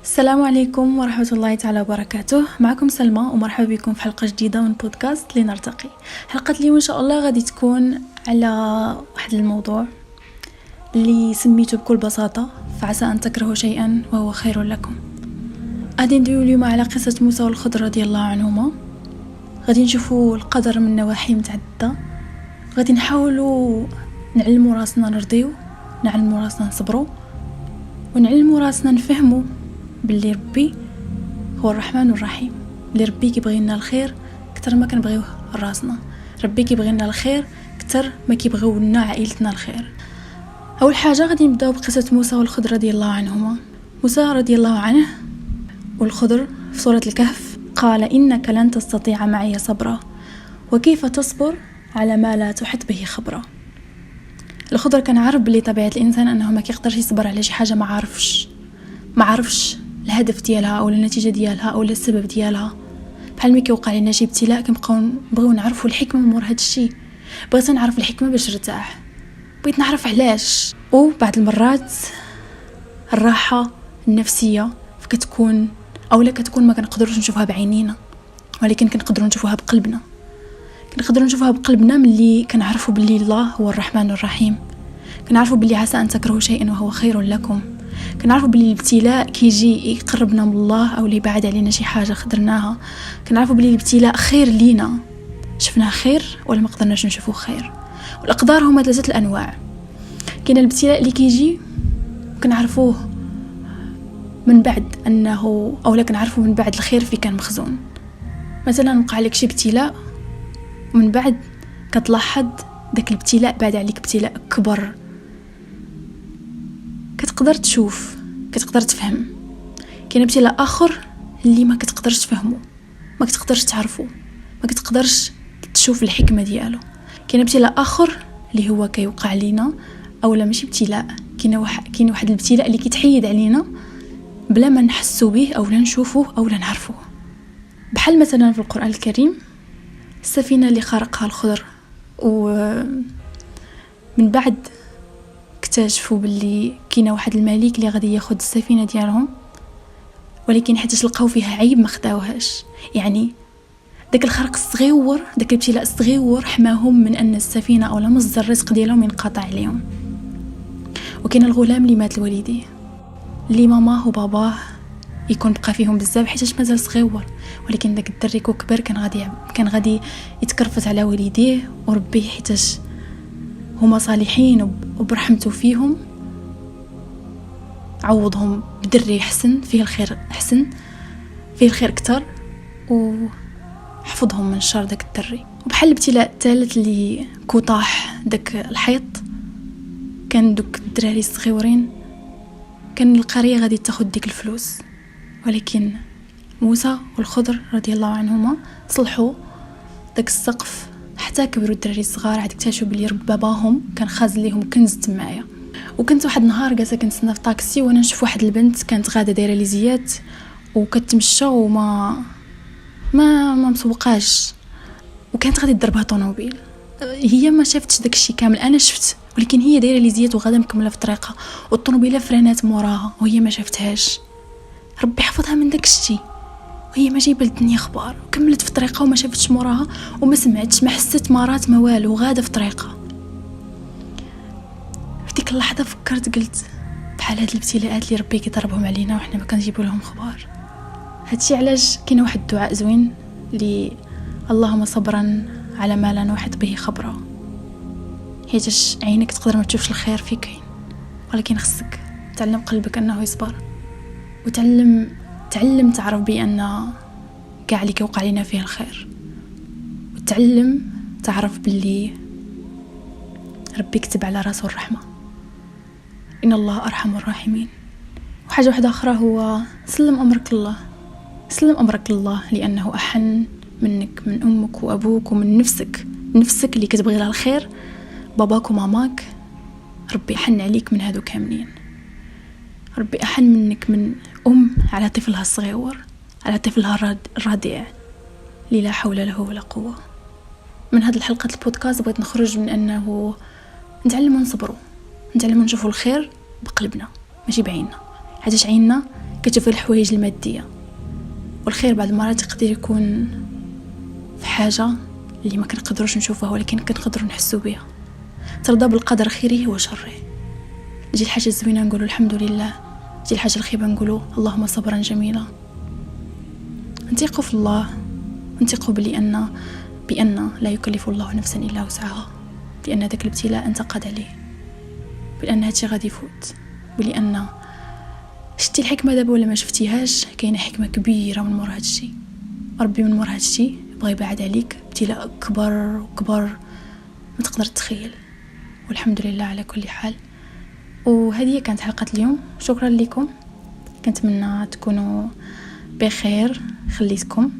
السلام عليكم ورحمة الله تعالى وبركاته. معكم سلمى ومرحبا بكم في حلقة جديدة من بودكاست لنرتقي. حلقة اليوم إن شاء الله غادي تكون على واحد الموضوع اللي سميته بكل بساطة فعسى أن تكرهوا شيئا وهو خير لكم. غادي ندوي اليوم على قصة موسى والخضر رضي الله عنهما. غادي نشوفوا القدر من نواحي متعددة، غادي نحاولوا نعلموا راسنا نرضيو، نعلموا راسنا نصبروا، ونعلموا راسنا نفهموا باللي ربي هو الرحمن الرحيم، اللي ربي كيبغي لنا الخير اكثر ما كنبغيوه راسنا. ربي كيبغي لنا الخير اكثر ما كيبغيو لنا عائلتنا الخير. اول حاجه غادي نبداو بقصه موسى والخضر رضي الله عنهما. موسى رضي الله عنه والخضر في سوره الكهف قال: انك لن تستطيع معي صبرا وكيف تصبر على ما لا تحط به خبرا. الخضر كان عارف بلي طبيعه الانسان انه ما كيقدرش يصبر على شي حاجه ما عارفش الهدف ديالها او النتيجه ديالها او السبب ديالها. بحال ملي كيوقع لنا شي ابتلاء كنبغيو نعرفوا الحكمه من ورا هذا الشيء. بغيت نعرف الحكمه باش نرتاح، بغيت نعرف علاش. وبعض المرات الراحه النفسيه كتكون ما كنقدروش نشوفها بعينينا، ولكن كنقدروا نشوفوها بقلبنا. ملي كنعرفوا باللي الله هو الرحمن الرحيم، كنعرفوا باللي عسى ان تكرهوا شيئا وهو خير لكم، كنعرفوا باللي الابتلاء كيجي يقربنا من الله او اللي بعد علينا شي حاجه خدرناها. كنعرفوا باللي الابتلاء خير لينا، شفناه خير ولا ما قدرناش نشوفوه خير. والاقدار هما 3 الانواع. كاين الابتلاء اللي كيجي كنعرفوه من بعد انه اولا كنعرفوا من بعد الخير في كان مخزون. مثلا وقع لك شي ابتلاء ومن بعد كتلاحظ داك الابتلاء بعد عليك ابتلاء كبر، كتقدر تشوف، كتقدر تفهم. كاين ابتلاء اخر اللي ما كتقدرش تفهمه، ما كتقدرش تعرفه، ما كتقدرش تشوف الحكمه ديالو. كاين ابتلاء اخر اللي هو كيوقع لينا اولا ماشي ابتلاء، كاين واحد الابتلاء اللي كيتحيد علينا بلا ما نحسوا به اولا نشوفوه اولا نعرفوه. بحال مثلا في القرآن الكريم السفينه اللي خرقها الخضر، ومن بعد اكتشفوا باللي كاين واحد الملك اللي غادي ياخذ السفينه ديالهم، ولكن حيت لقاو فيها عيب ما خداوهاش. يعني داك الخرق الصغيور، داك الابتلاء الصغيور حماهم من ان السفينه او مصدر الرزق ديالهم ينقطع عليهم. وكاين الغلام اللي مات لوالديه، اللي ماماه وباباه يكون بقى فيهم بزاف حيت مازال صغيور، ولكن داك الدري كو كبر كان غادي يتكرفس على والديه وربيه حيت هما صالحين وبرحمته فيهم عوضهم بدري حسن فيه الخير، فيه الخير كتر، وحفظهم من شر داك الدري. وبحال الابتلاء الثالث اللي كوطاح داك الحيط، كان دوك الدراري الصغيورين كان القريه غادي تاخذ ديك الفلوس، ولكن موسى والخضر رضي الله عنهما صلحوا داك السقف حتى كبروا الدراري الصغار. عاد اكتشفوا بلي باباهم كان خازن ليهم كنز تمايا. وكنت واحد النهار جالسه كنتسنى في طاكسي وانا نشوف واحد البنت كانت غاده دايره لي زيات وكتمشى وما مسوقاش، وكانت غادي تضربها طوموبيل. هي ما شافتش داك الشيء كامل، انا شفت، ولكن هي دايره لي زيات وغاده مكمله في طريقها والطوموبيله فرانات موراها وهي ما شافتهاش. ربي حفظها من داك الشيء وهي ما جايبه الدنيا خبار، وكملت في طريقها وما شافتش موراها وما سمعتش ما حست مرات ما والو، غاده في طريقها. في ديك اللحظه فكرت قلت بحال هاد الابتلاءات اللي ربي كيضربهم علينا وحنا ما كنجيبوا لهم خبار. هادشي علاش كاين واحد الدعاء زوين اللي اللهم صبرا على ما لا نحط به خبرا، حيت عينك تقدر ما تشوفش الخير في كاين، ولكن خصك تعلم قلبك انه يصبر، وتعلم تعرف بأن كاع اللي كيوقع لنا فيه الخير، وتعلم تعرف باللي ربي كتب على راسه الرحمة، إن الله أرحم الراحمين. وحاجة واحدة أخرى هو سلم أمرك لله، لأنه أحن منك، من أمك وأبوك ومن نفسك اللي كتبغي لها الخير، باباك وماماك. ربي أحن عليك من هادو كاملين. ربي أحن منك من على طفلها الصغير، على طفلها الرضيع اللي لا حول له ولا قوة. من هذه الحلقة البودكاست بغيت نخرج من أنه نتعلم نصبروا، نتعلم نشوفوا الخير بقلبنا ماشي بعيننا، حيت عيننا كتشوف الحوايج الماديه. والخير بعض المرات يقدر يكون في حاجه اللي ما كنقدروش نشوفها ولكن كنقدروا نحسوا بها. ترضى بالقدر خيره وشره. تجي الحاجه الزوينه نقولوا الحمد لله، تجي الحاجه الخيبه نقولوا اللهم صبرا جميلا. انتقوا في الله، انتقوا بأن لا يكلف الله نفسا إلا وسعها، بأن ذاك الابتلاء أنت قاد عليه، بأن هادشي غادي يفوت، بلأن شتي الحكمة دابا ولا ما شفتيهاش، كاينه حكمة كبيرة من مور هادشي. ربي من مور هادشي بغى يبعد عليك ابتلاء كبر وكبر ما تقدر تتخيل. والحمد لله على كل حال. وهذه كانت حلقة اليوم، شكرا لكم، كنتمنى تكونوا بخير. خليتكم